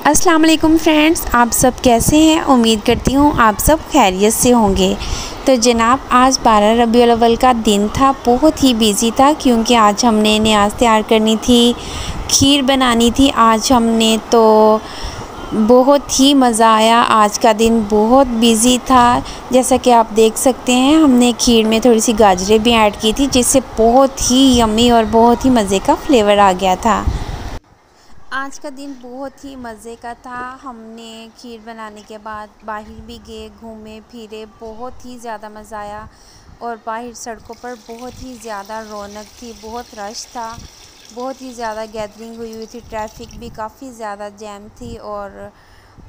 अस्सलाम वालेकुम फ्रेंड्स, आप सब कैसे हैं। उम्मीद करती हूँ आप सब खैरियत से होंगे। तो जनाब आज 12 रबीउल अव्वल का दिन था, बहुत ही बिज़ी था क्योंकि आज हमने न्याज़ तैयार करनी थी, खीर बनानी थी। आज हमने तो बहुत ही मज़ा आया। आज का दिन बहुत बिज़ी था। जैसा कि आप देख सकते हैं हमने खीर में थोड़ी सी गाजरें भी ऐड की थी, जिससे बहुत ही यम्मी और बहुत ही मज़े का फ्लेवर आ गया था। आज का दिन बहुत ही मज़े का था। हमने खीर बनाने के बाद बाहर भी गए, घूमे फिरे, बहुत ही ज़्यादा मज़ा आया। और बाहर सड़कों पर बहुत ही ज़्यादा रौनक थी, बहुत रश था, बहुत ही ज़्यादा गैदरिंग हुई थी, ट्रैफिक भी काफ़ी ज़्यादा जैम थी। और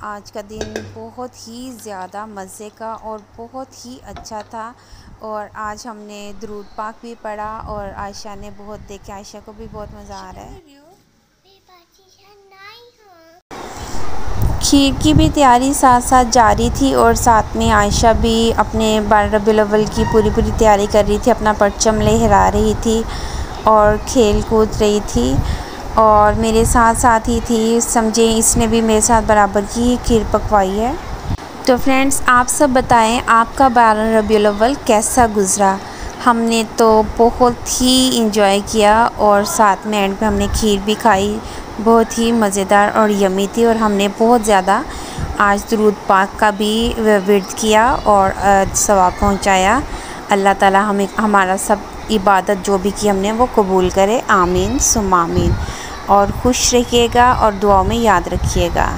आज का दिन बहुत ही ज़्यादा मज़े का और बहुत ही अच्छा था। और आज हमने दुरूद पाक भी पढ़ा और आयशा ने बहुत देखा, आयशा को भी बहुत मज़ा आ रहा है। खीर की भी तैयारी साथ साथ जारी थी और साथ में आयशा भी अपने 12 रबीउल अव्वल की पूरी तैयारी कर रही थी, अपना परचम लहरा रही थी और खेल कूद रही थी। और मेरे साथ साथ ही थी, समझे इसने भी मेरे साथ बराबर की खीर पकवाई है। तो फ्रेंड्स आप सब बताएं आपका 12 रबीउल अव्वल कैसा गुज़रा। हमने तो बहुत ही इंजॉय किया और साथ में एंड पे हमने खीर भी खाई, बहुत ही मज़ेदार और यम्मी थी। और हमने बहुत ज़्यादा आज दुरूद पाक का भी विर्द किया और सवाब पहुंचाया। अल्लाह ताला हमें हमारा सब इबादत जो भी की हमने वो कबूल करे, आमीन सुम्मा आमीन। और खुश रखिएगा और दुआओं में याद रखिएगा।